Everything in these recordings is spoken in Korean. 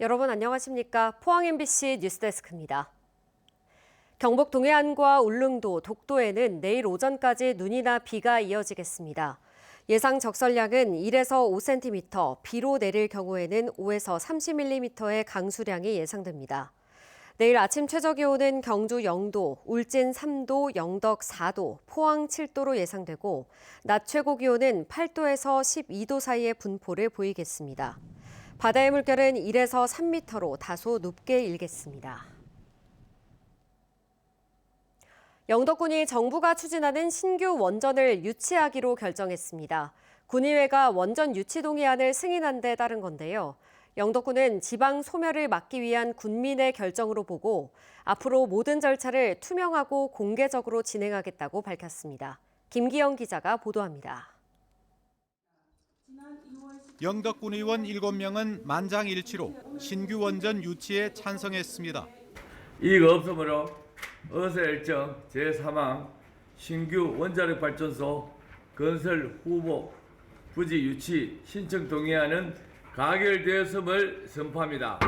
여러분 안녕하십니까? 포항 MBC 뉴스데스크입니다. 경북 동해안과 울릉도, 독도에는 내일 오전까지 눈이나 비가 이어지겠습니다. 예상 적설량은 1에서 5cm, 비로 내릴 경우에는 5에서 30mm의 강수량이 예상됩니다. 내일 아침 최저기온은 경주 0도, 울진 3도, 영덕 4도, 포항 7도로 예상되고 낮 최고기온은 8도에서 12도 사이의 분포를 보이겠습니다. 바다의 물결은 1에서 3m로 다소 높게 일겠습니다. 영덕군이 정부가 추진하는 신규 원전을 유치하기로 결정했습니다. 군의회가 원전 유치 동의안을 승인한 데 따른 건데요. 영덕군은 지방 소멸을 막기 위한 군민의 결정으로 보고 앞으로 모든 절차를 투명하고 공개적으로 진행하겠다고 밝혔습니다. 김기영 기자가 보도합니다. 영덕군 의원 7명은 만장일치로 신규 원전 유치에 찬성했습니다. 이익 없으므로 어서 일정 제3항 신규 원자력 발전소 건설 후보 부지 유치 신청 동의안은 가결되었음을 선포합니다.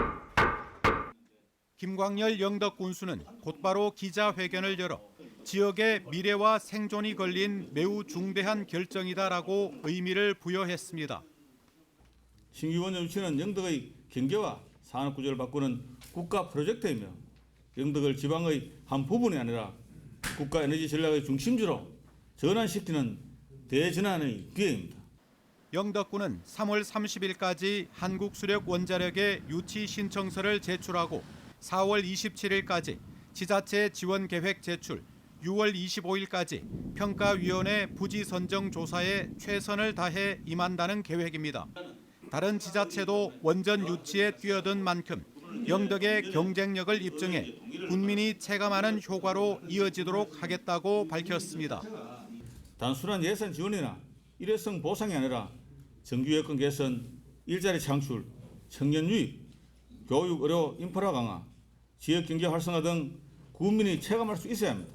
김광열 영덕군수는 곧바로 기자회견을 열어 지역의 미래와 생존이 걸린 매우 중대한 결정이다라고 의미를 부여했습니다. 신규 원전 유치는 영덕의 경제와 산업 구조를 바꾸는 국가 프로젝트이며 영덕을 지방의 한 부분이 아니라 국가 에너지 전략의 중심지로 전환시키는 대전환의 기회입니다. 영덕군은 3월 30일까지 한국수력원자력에 유치 신청서를 제출하고 4월 27일까지 지자체 지원 계획 제출, 6월 25일까지 평가위원회 부지 선정 조사에 최선을 다해 임한다는 계획입니다. 다른 지자체도 원전 유치에 뛰어든 만큼 영덕의 경쟁력을 입증해 군민이 체감하는 효과로 이어지도록 하겠다고 밝혔습니다. 단순한 예산 지원이나 일회성 보상이 아니라 정규 여건 개선, 일자리 창출, 청년 유입, 교육, 의료, 인프라 강화, 지역 경제 활성화 등 국민이 체감할 수 있어야 합니다.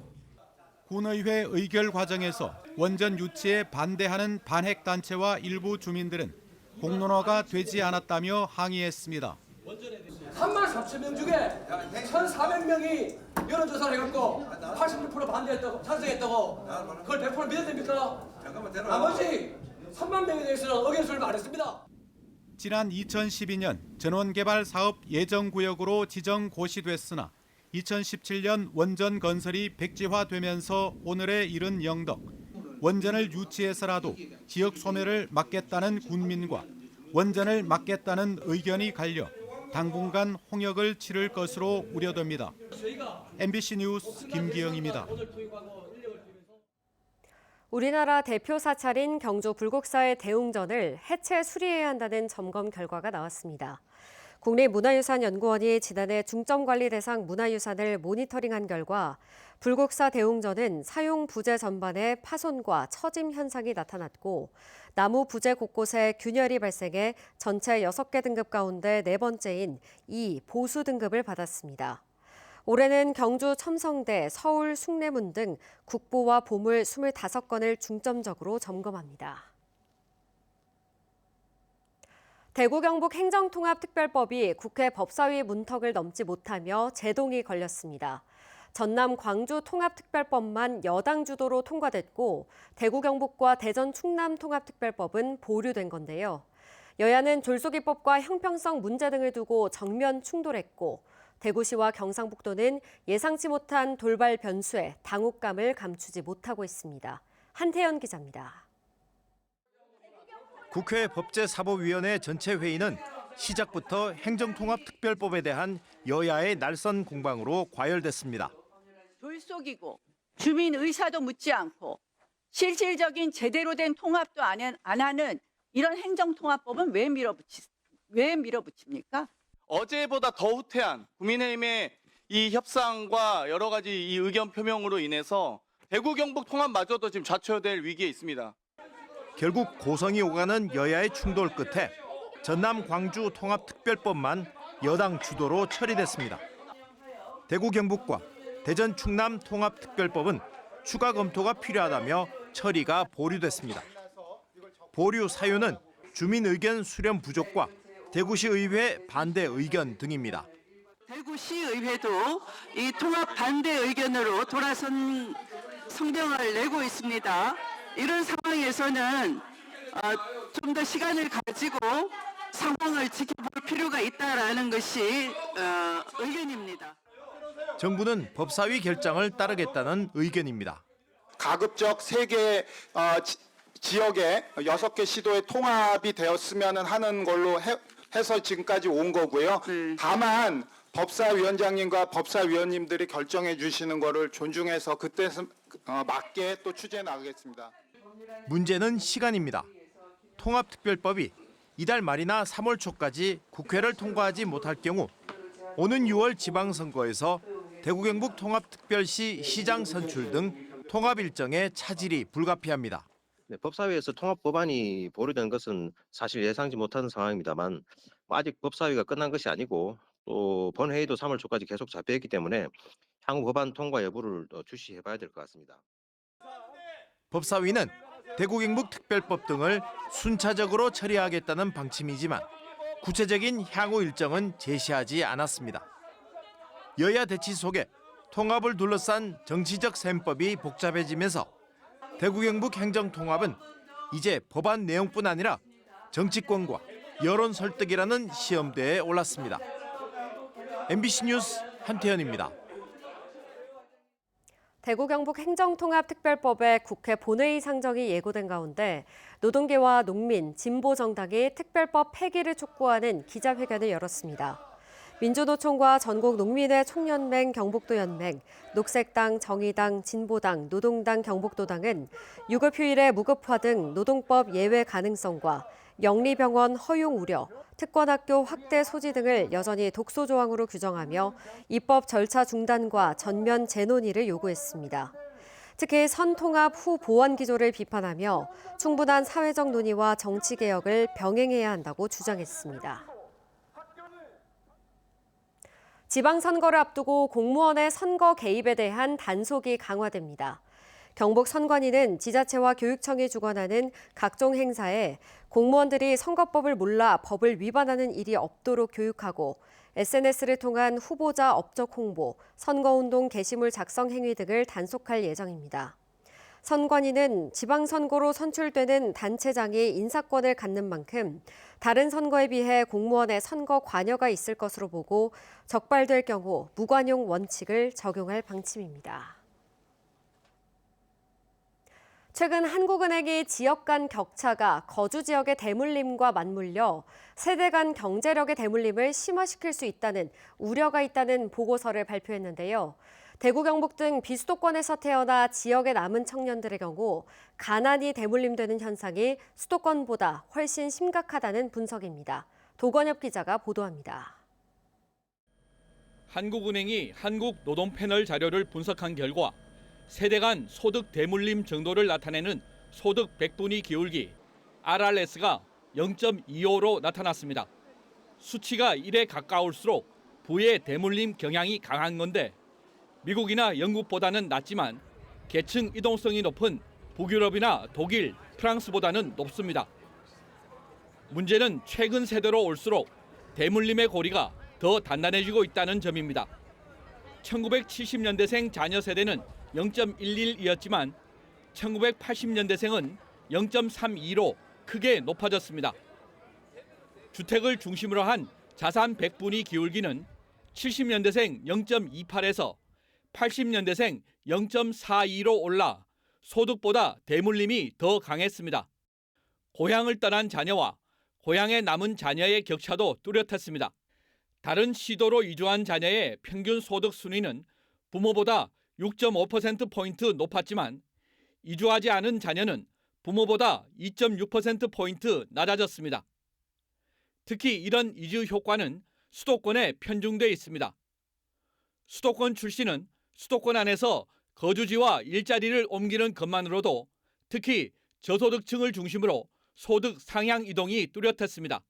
군의회 의결 과정에서 원전 유치에 반대하는 반핵단체와 일부 주민들은 공론화가 되지 않았다며 항의했습니다. 3만 4천 명 중에 1,400명이 여론조사를 해갖고 86% 반대했다고, 찬성했다고 그걸 100% 믿어야 됩니까? 나머지 3만 명에 대해서는 의견 수렴 안 했습니다. 지난 2012년 전원개발 사업 예정구역으로 지정 고시됐으나 2017년 원전 건설이 백지화되면서 오늘에 이른 영덕. 원전을 유치해서라도 지역 소멸을 막겠다는 군민과 원전을 막겠다는 의견이 갈려 당분간 홍역을 치를 것으로 우려됩니다. MBC 뉴스 김기영입니다. 우리나라 대표 사찰인 경주 불국사의 대웅전을 해체 수리해야 한다는 점검 결과가 나왔습니다. 국립문화유산연구원이 지난해 중점관리 대상 문화유산을 모니터링한 결과 불국사 대웅전은 사용 부재 전반에 파손과 처짐 현상이 나타났고 나무 부재 곳곳에 균열이 발생해 전체 6개 등급 가운데 4번째인 2 보수 등급을 받았습니다. 올해는 경주 첨성대, 서울 숭례문 등 국보와 보물 25건을 중점적으로 점검합니다. 대구 경북 행정통합특별법이 국회 법사위 문턱을 넘지 못하며 제동이 걸렸습니다. 전남 광주 통합특별법만 여당 주도로 통과됐고 대구 경북과 대전 충남 통합특별법은 보류된 건데요. 여야는 졸속입법과 형평성 문제 등을 두고 정면 충돌했고 대구시와 경상북도는 예상치 못한 돌발 변수에 당혹감을 감추지 못하고 있습니다. 한태연 기자입니다. 국회 법제사법위원회 전체 회의는 시작부터 행정통합특별법에 대한 여야의 날선 공방으로 과열됐습니다. 졸속이고 주민 의사도 묻지 않고 실질적인 제대로 된 통합도 안 하는 이런 행정통합법은 왜 밀어붙입니까? 어제보다 더 후퇴한 국민의힘의 이 협상과 여러 가지 이 의견 표명으로 인해서 대구 경북 통합마저도 지금 좌초될 위기에 있습니다. 결국 고성이 오가는 여야의 충돌 끝에 전남 광주 통합특별법만 여당 주도로 처리됐습니다. 대구 경북과 대전 충남 통합특별법은 추가 검토가 필요하다며 처리가 보류됐습니다. 보류 사유는 주민 의견 수렴 부족과 대구시의회 반대 의견 등입니다. 대구시의회도 이 통합 반대 의견으로 돌아선 성명을 내고 있습니다. 이런 상황에서는 좀 더 시간을 가지고 상황을 지켜볼 필요가 있다라는 것이 의견입니다. 정부는 법사위 결정을 따르겠다는 의견입니다. 가급적 3개 지역에 6개 시도에 통합이 되었으면 하는 걸로 해서 지금까지 온 거고요. 다만 법사위원장님과 법사위원님들이 결정해 주시는 거를 존중해서 그때 맞게 또 추진해 나가겠습니다. 문제는 시간입니다. 통합특별법이 이달 말이나 3월 초까지 국회를 통과하지 못할 경우 오는 6월 지방선거에서 대구 경북 통합특별시 시장 선출 등 통합 일정에 차질이 불가피합니다. 네, 법사위에서 통합 법안이 보류된 것은 사실 예상치 못한 상황입니다만 아직 법사위가 끝난 것이 아니고 또 본회의도 3월 초까지 계속 잡혀있기 때문에 향후 법안 통과 여부를 주시해봐야 될 것 같습니다. 법사위는 대구 경북 특별법 등을 순차적으로 처리하겠다는 방침이지만 구체적인 향후 일정은 제시하지 않았습니다. 여야 대치 속에 통합을 둘러싼 정치적 셈법이 복잡해지면서 대구 경북 행정통합은 이제 법안 내용뿐 아니라 정치권과 여론 설득이라는 시험대에 올랐습니다. MBC 뉴스 한태현입니다. 대구 경북 행정통합특별법의 국회 본회의 상정이 예고된 가운데 노동계와 농민, 진보정당이 특별법 폐기를 촉구하는 기자회견을 열었습니다. 민주노총과 전국농민회 총연맹 경북도연맹, 녹색당, 정의당, 진보당, 노동당 경북도당은 유급휴일의 무급화 등 노동법 예외 가능성과 영리병원 허용 우려, 특권학교 확대 소지 등을 여전히 독소 조항으로 규정하며 입법 절차 중단과 전면 재논의를 요구했습니다. 특히 선통합 후 보완 기조를 비판하며 충분한 사회적 논의와 정치 개혁을 병행해야 한다고 주장했습니다. 지방선거를 앞두고 공무원의 선거 개입에 대한 단속이 강화됩니다. 경북 선관위는 지자체와 교육청이 주관하는 각종 행사에 공무원들이 선거법을 몰라 법을 위반하는 일이 없도록 교육하고 SNS를 통한 후보자 업적 홍보, 선거운동 게시물 작성 행위 등을 단속할 예정입니다. 선관위는 지방선거로 선출되는 단체장이 인사권을 갖는 만큼 다른 선거에 비해 공무원의 선거 관여가 있을 것으로 보고 적발될 경우 무관용 원칙을 적용할 방침입니다. 최근 한국은행이 지역 간 격차가 거주 지역의 대물림과 맞물려 세대 간 경제력의 대물림을 심화시킬 수 있다는 우려가 있다는 보고서를 발표했는데요. 대구 경북 등 비수도권에서 태어나 지역에 남은 청년들의 경우 가난이 대물림되는 현상이 수도권보다 훨씬 심각하다는 분석입니다. 도건엽 기자가 보도합니다. 한국은행이 한국노동패널 자료를 분석한 결과 세대 간 소득 대물림 정도를 나타내는 소득 백분위 기울기 RRS가 0.25로 나타났습니다. 수치가 1에 가까울수록 부의 대물림 경향이 강한 건데 미국이나 영국보다는 낮지만 계층 이동성이 높은 북유럽이나 독일, 프랑스보다는 높습니다. 문제는 최근 세대로 올수록 대물림의 고리가 더 단단해지고 있다는 점입니다. 1970년대생 자녀 세대는 0.11이었지만 1980년대생은 0.32로 크게 높아졌습니다. 주택을 중심으로 한 자산 백분위 기울기는 70년대생 0.28에서 80년대생 0.42로 올라 소득보다 대물림이 더 강했습니다. 고향을 떠난 자녀와 고향에 남은 자녀의 격차도 뚜렷했습니다. 다른 시도로 이주한 자녀의 평균 소득 순위는 부모보다 6.5%포인트 높았지만 이주하지 않은 자녀는 부모보다 2.6%포인트 낮아졌습니다. 특히 이런 이주 효과는 수도권에 편중돼 있습니다. 수도권 출신은 수도권 안에서 거주지와 일자리를 옮기는 것만으로도 특히 저소득층을 중심으로 소득 상향 이동이 뚜렷했습니다.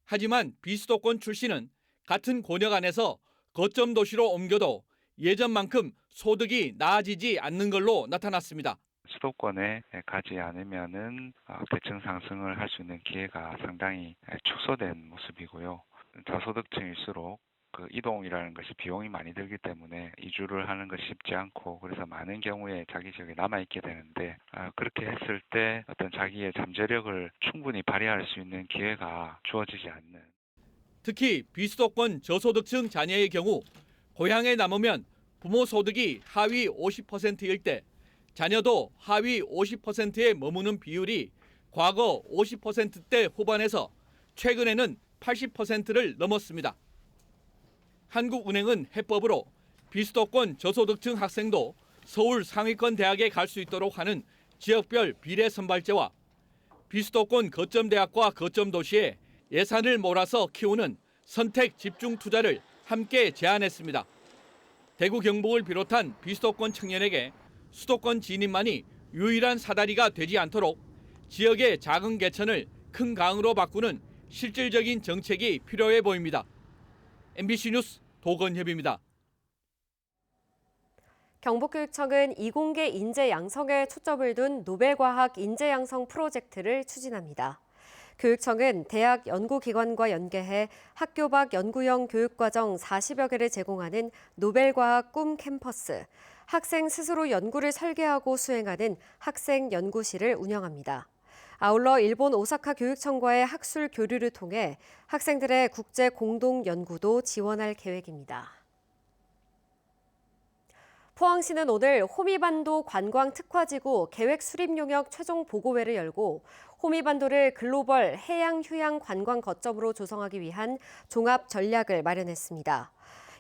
하지만 비수도권 출신은 같은 권역 안에서 거점 도시로 옮겨도 예전만큼 소득이 나아지지 않는 걸로 나타났습니다. 수도권에 가지 않으면은 계층 상승을 할 수 있는 기회가 상당히 축소된 모습이고요. 저소득층일수록 그 이동이라는 것이 비용이 많이 들기 때문에 이주를 하는 것이 쉽지 않고 그래서 많은 경우에 자기 지역에 남아있게 되는데 그렇게 했을 때 어떤 자기의 잠재력을 충분히 발휘할 수 있는 기회가 주어지지 않는. 특히 비수도권 저소득층 자녀의 경우 고향에 남으면 부모 소득이 하위 50%일 때 자녀도 하위 50%에 머무는 비율이 과거 50%대 후반에서 최근에는 80%를 넘었습니다. 한국은행은 해법으로 비수도권 저소득층 학생도 서울 상위권 대학에 갈 수 있도록 하는 지역별 비례 선발제와 비수도권 거점 대학과 거점 도시에 예산을 몰아서 키우는 선택 집중 투자를 함께 제안했습니다. 대구 경북을 비롯한 비수도권 청년에게 수도권 진입만이 유일한 사다리가 되지 않도록 지역의 작은 개천을 큰 강으로 바꾸는 실질적인 정책이 필요해 보입니다. MBC 뉴스 도건협입니다. 경북교육청은 이공계 인재 양성에 초점을 둔 노벨과학 인재 양성 프로젝트를 추진합니다. 교육청은 대학 연구기관과 연계해 학교 밖 연구형 교육과정 40여 개를 제공하는 노벨과학 꿈 캠퍼스, 학생 스스로 연구를 설계하고 수행하는 학생 연구실을 운영합니다. 아울러 일본 오사카 교육청과의 학술 교류를 통해 학생들의 국제 공동 연구도 지원할 계획입니다. 포항시는 오늘 호미반도 관광특화지구 계획 수립 용역 최종 보고회를 열고 호미반도를 글로벌 해양 휴양 관광 거점으로 조성하기 위한 종합 전략을 마련했습니다.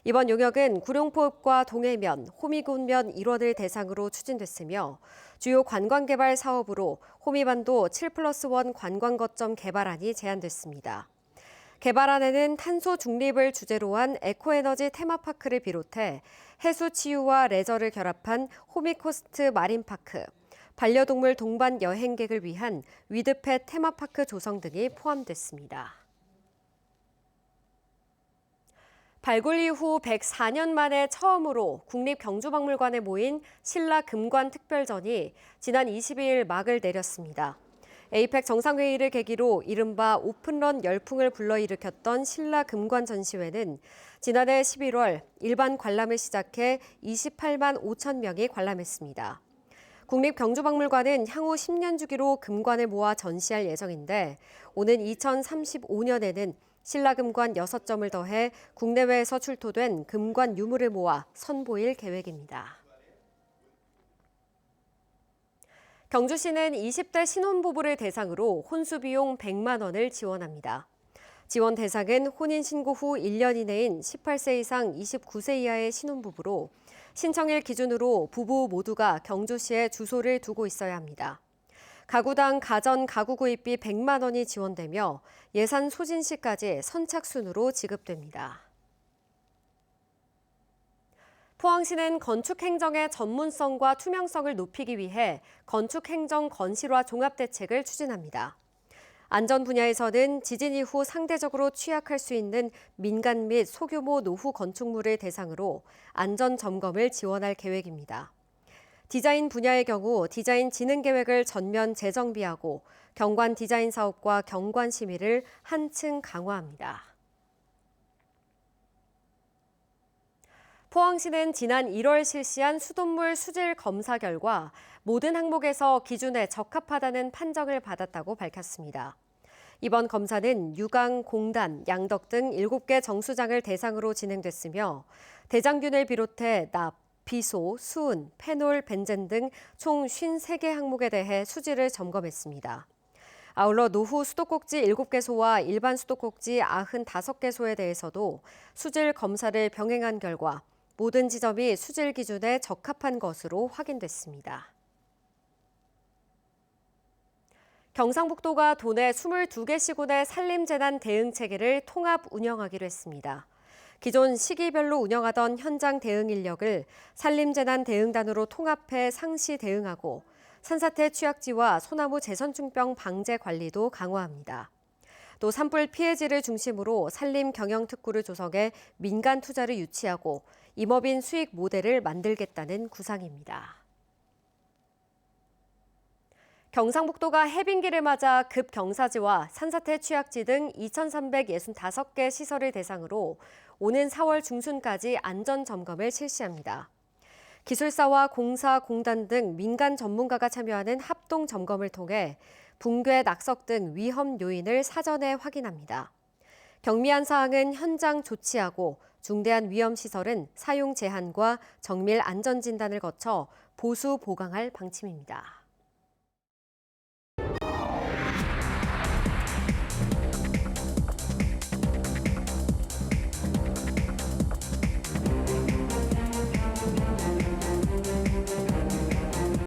이번 용역은 구룡포읍과 동해면, 호미군면 일원을 대상으로 추진됐으며 주요 관광개발 사업으로 호미반도 7+1 관광거점 개발안이 제안됐습니다. 개발안에는 탄소 중립을 주제로 한 에코에너지 테마파크를 비롯해 해수 치유와 레저를 결합한 호미코스트 마린파크, 반려동물 동반 여행객을 위한 위드펫 테마파크 조성 등이 포함됐습니다. 발굴 이후 104년 만에 처음으로 국립경주박물관에 모인 신라금관특별전이 지난 22일 막을 내렸습니다. 에이펙 정상회의를 계기로 이른바 오픈런 열풍을 불러일으켰던 신라금관 전시회는 지난해 11월 일반 관람을 시작해 28만 5천 명이 관람했습니다. 국립경주박물관은 향후 10년 주기로 금관을 모아 전시할 예정인데 오는 2035년에는 신라금관 6점을 더해 국내외에서 출토된 금관 유물을 모아 선보일 계획입니다. 경주시는 20대 신혼부부를 대상으로 혼수 비용 100만 원을 지원합니다. 지원 대상은 혼인신고 후 1년 이내인 18세 이상 29세 이하의 신혼부부로 신청일 기준으로 부부 모두가 경주시에 주소를 두고 있어야 합니다. 가구당 가전 가구 구입비 100만 원이 지원되며 예산 소진 시까지 선착순으로 지급됩니다. 포항시는 건축행정의 전문성과 투명성을 높이기 위해 건축행정 건실화 종합대책을 추진합니다. 안전 분야에서는 지진 이후 상대적으로 취약할 수 있는 민간 및 소규모 노후 건축물을 대상으로 안전 점검을 지원할 계획입니다. 디자인 분야의 경우 디자인 진흥 계획을 전면 재정비하고 경관 디자인 사업과 경관 심의를 한층 강화합니다. 포항시는 지난 1월 실시한 수돗물 수질 검사 결과 모든 항목에서 기준에 적합하다는 판정을 받았다고 밝혔습니다. 이번 검사는 유강, 공단, 양덕 등 7개 정수장을 대상으로 진행됐으며 대장균을 비롯해 납, 비소, 수은, 페놀, 벤젠 등 총 53개 항목에 대해 수질을 점검했습니다. 아울러 노후 수도꼭지 7개소와 일반 수도꼭지 95개소에 대해서도 수질 검사를 병행한 결과 모든 지점이 수질 기준에 적합한 것으로 확인됐습니다. 경상북도가 도내 22개 시군의 산림재난 대응 체계를 통합 운영하기로 했습니다. 기존 시기별로 운영하던 현장 대응 인력을 산림재난 대응단으로 통합해 상시 대응하고 산사태 취약지와 소나무 재선충병 방제 관리도 강화합니다. 또 산불 피해지를 중심으로 산림 경영 특구를 조성해 민간 투자를 유치하고 임업인 수익 모델을 만들겠다는 구상입니다. 경상북도가 해빙기를 맞아 급경사지와 산사태 취약지 등 2,365개 시설을 대상으로 오는 4월 중순까지 안전점검을 실시합니다. 기술사와 공사, 공단 등 민간 전문가가 참여하는 합동점검을 통해 붕괴, 낙석 등 위험 요인을 사전에 확인합니다. 경미한 사항은 현장 조치하고 중대한 위험시설은 사용 제한과 정밀 안전진단을 거쳐 보수 보강할 방침입니다.